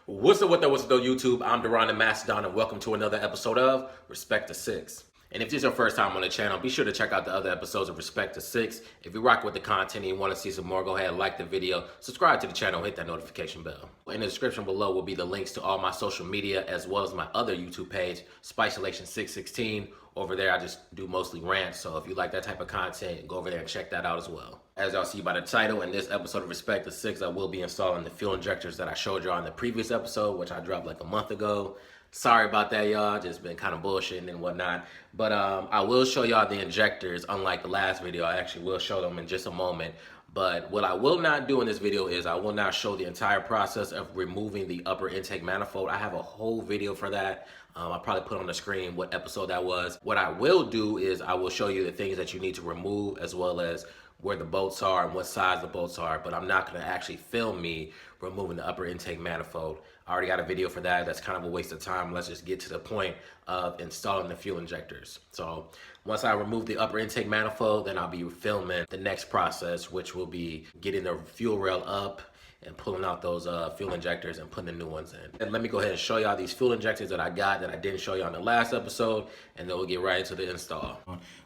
What's up, YouTube? I'm Deron the Mastodon, and welcome to another episode of Respect to Six. And if this is your first time on the channel, be sure to check out the other episodes of Respect to Six. If you rock with the content and you want to see some more, go ahead and like the video, subscribe to the channel, hit that notification bell. In the description below will be the links to all my social media as well as my other YouTube page, Spicelation 616. Over there, I just do mostly rants, so if you like that type of content, go over there and check that out as well. As y'all see by the title, in this episode of Respect to Six, I will be installing the fuel injectors that I showed y'all in the previous episode, which I dropped like a month ago. Sorry about that, y'all. Just been kind of bullshitting and whatnot. But I will show y'all the injectors. Unlike the last video, I actually will show them in just a moment. But what I will not do in this video is I will not show the entire process of removing the upper intake manifold. I have a whole video for that. I'll probably put on the screen what episode that was. What I will do is I will show you the things that you need to remove as well as where the bolts are and what size the bolts are, but I'm not gonna actually film me removing the upper intake manifold. I already got a video for that. That's kind of a waste of time. Let's just get to the point of installing the fuel injectors. So once I remove the upper intake manifold, then I'll be filming the next process, which will be getting the fuel rail up and pulling out those fuel injectors and putting the new ones in. And let me go ahead and show y'all these fuel injectors that I got that I didn't show you on the last episode, and then we'll get right into the install.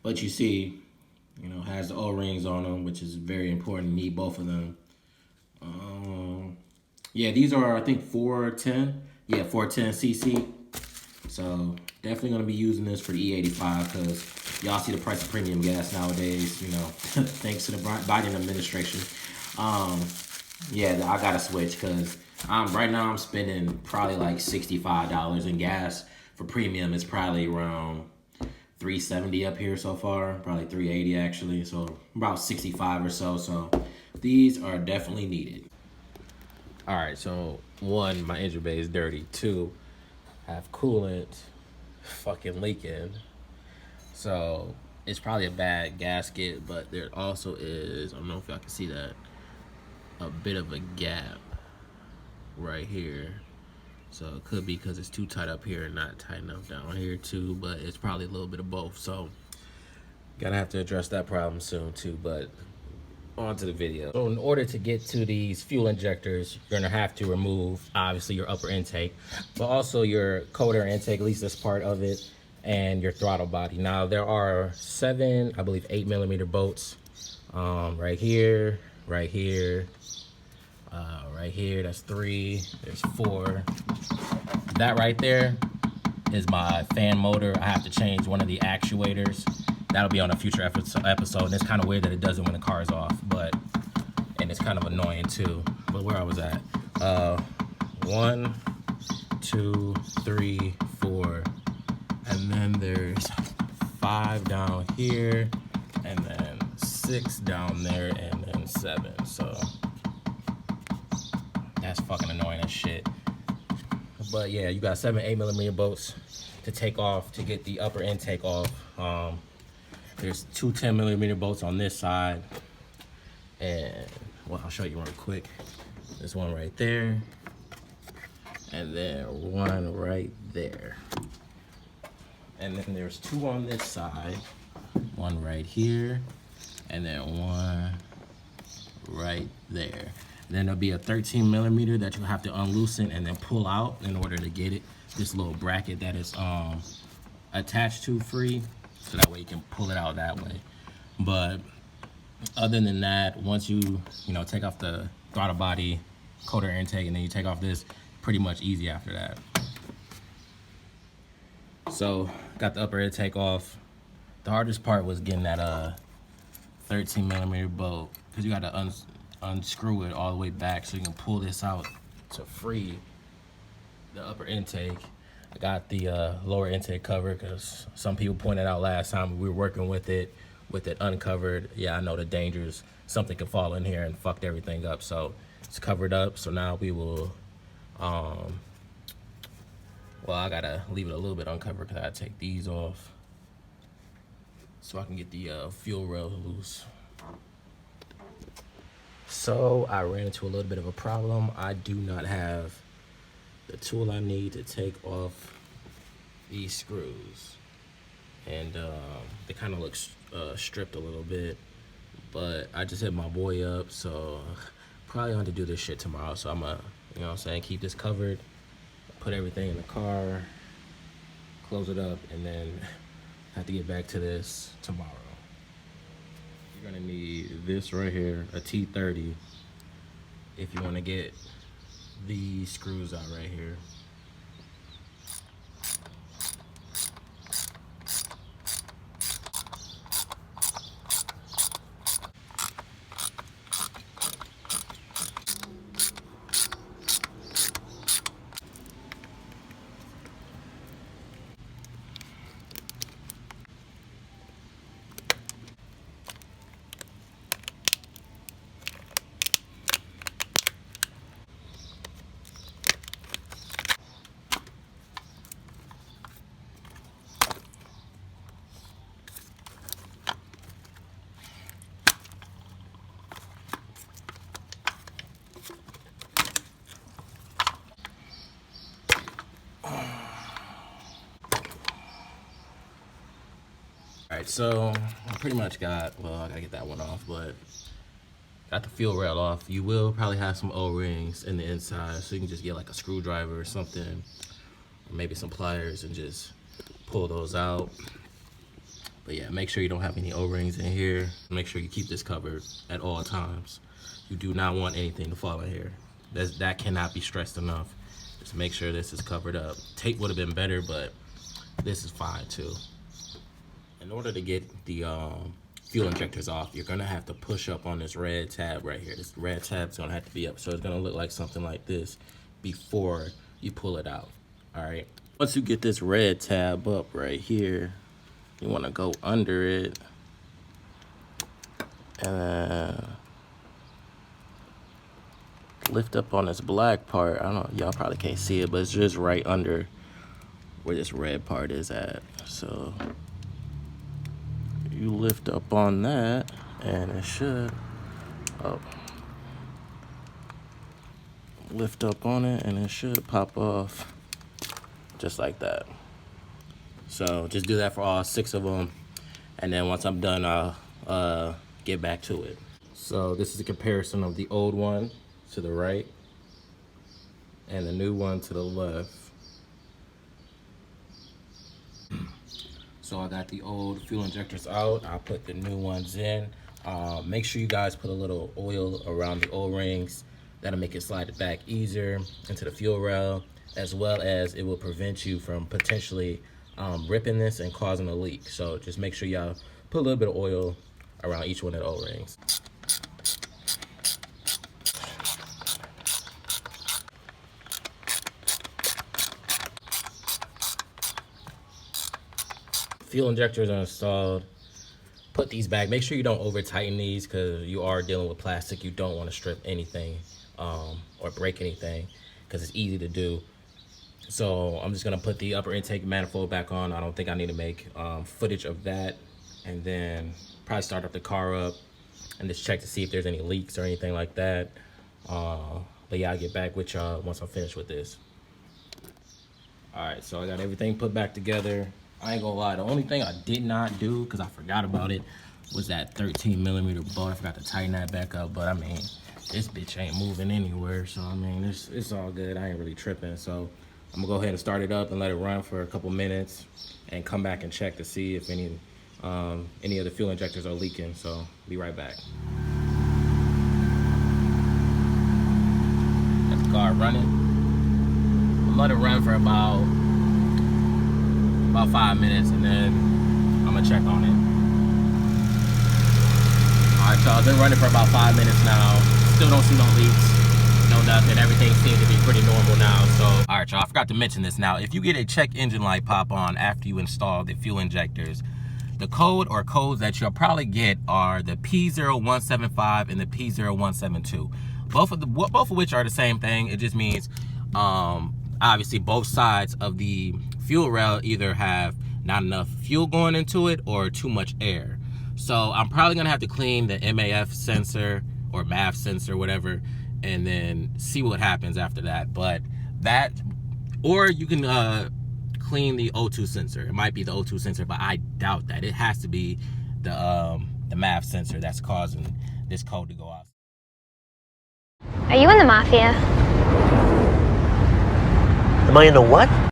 But you see, has the O-rings on them, which is very important. Need both of them. Yeah, these are, I think, 410. Yeah, 410 cc. So definitely going to be using this for the E85 because y'all see the price of premium gas nowadays, thanks to the Biden administration. Yeah, I got to switch because right now I'm spending probably like $65 in gas. For premium, it's probably around $370 up here so far, probably $380 actually, so about 65 or so. So these are definitely needed. All right, so one, my engine bay is dirty. Two, I have coolant fucking leaking. So it's probably a bad gasket, but there also is, I don't know if y'all can see that, a bit of a gap right here. So it could be because it's too tight up here and not tight enough down here too, but it's probably a little bit of both. So gotta have to address that problem soon too, but on to the video. So in order to get to these fuel injectors, you're gonna have to remove obviously your upper intake, but also your coder intake, at least this part of it, and your throttle body. Now there are 7, I believe 8mm bolts right here, right here, right here, that's 3, there's 4. That right there is my fan motor. I have to change one of the actuators. That'll be on a future episode. And it's kind of weird that it does it when the car is off, and it's kind of annoying too. But where I was at, 1, 2, 3, 4, and then there's 5 down here, and then 6 down there, and then 7. So that's fucking annoying as shit. But yeah, you got 7 8mm bolts to take off to get the upper intake off. There's 2 10mm bolts on this side, and well, I'll show you real quick. There's one right there, and then one right there, and then there's 2 on this side, one right here, and then one right there. And then there'll be a 13mm that you have to unloosen and then pull out in order to get it. This little bracket that is attached to free, so that way you can pull it out that way. But other than that, once you take off the throttle body, coder intake, and then you take off this, pretty much easy after that. So got the upper intake off. The hardest part was getting that 13mm bolt, because you got to unscrew it all the way back so you can pull this out to free the upper intake. I got the lower intake covered because some people pointed out last time we were working with it uncovered. Yeah, I know the dangers. Something could fall in here and fucked everything up. So it's covered up. So now we will, well, I gotta leave it a little bit uncovered because I gotta take these off so I can get the fuel rail loose. So I ran into a little bit of a problem. I do not have the tool I need to take off these screws, and they kind of look stripped a little bit, but I just hit my boy up, so probably going to do this shit tomorrow. So I'm gonna You know what I'm saying? Keep this covered, put everything in the car, close it up, and then have to get back to this tomorrow. You're gonna need this right here, a T30, if you wanna get these screws out right here. Alright, so I pretty much got, well, I gotta get that one off, but got the fuel rail off. You will probably have some O-rings in the inside, so you can just get like a screwdriver or something, or maybe some pliers and just pull those out. But yeah, make sure you don't have any O-rings in here. Make sure you keep this covered at all times. You do not want anything to fall in here. That cannot be stressed enough. Just make sure this is covered up. Tape would have been better, but this is fine too. In order to get the fuel injectors off, you're gonna have to push up on this red tab right here. This red tab's gonna have to be up, so it's gonna look like something like this before you pull it out. All right. Once you get this red tab up right here, you wanna go under it and lift up on this black part. I don't know, y'all probably can't see it, but it's just right under where this red part is at. So you lift up on that and it should, lift up on it and it should pop off just like that. So just do that for all 6 of them, and then once I'm done, I'll get back to it. So this is a comparison of the old one to the right and the new one to the left. So I got the old fuel injectors out. I'll put the new ones in. Make sure you guys put a little oil around the O-rings. That'll make it slide it back easier into the fuel rail, as well as it will prevent you from potentially ripping this and causing a leak. So just make sure y'all put a little bit of oil around each one of the O-rings. Fuel injectors are installed. Put these back. Make sure you don't over tighten these, because you are dealing with plastic. You don't want to strip anything or break anything, because it's easy to do. So I'm just gonna put the upper intake manifold back on. I don't think I need to make footage of that, and then probably start up the car up and just check to see if there's any leaks or anything like that. But yeah, I'll get back with y'all once I'm finished with this. All right, so I got everything put back together. I ain't gonna lie, the only thing I did not do, because I forgot about it, was that 13mm bolt. I forgot to tighten that back up, but I mean, this bitch ain't moving anywhere, so I mean, it's all good. I ain't really tripping. So I'm gonna go ahead and start it up and let it run for a couple minutes and come back and check to see if any of the fuel injectors are leaking. So be right back. Got the car running. I'm gonna let it run for about 5 minutes, and then I'm gonna check on it. All right, y'all, been running for about 5 minutes now. Still don't see no leaks, no nothing. Everything seems to be pretty normal now. So, all right, y'all, I forgot to mention this now. If you get a check engine light pop on after you install the fuel injectors, the code or codes that you'll probably get are the P0175 and the P0172. Both of which are the same thing. It just means, obviously, both sides of the fuel rail either have not enough fuel going into it or too much air. So I'm probably gonna have to clean the MAF sensor or MAF sensor, whatever, and then see what happens after that. But that, or you can clean the O2 sensor. It might be the O2 sensor, but I doubt that. It has to be the MAF sensor that's causing this code to go off. Are you in the mafia? Am I in a what?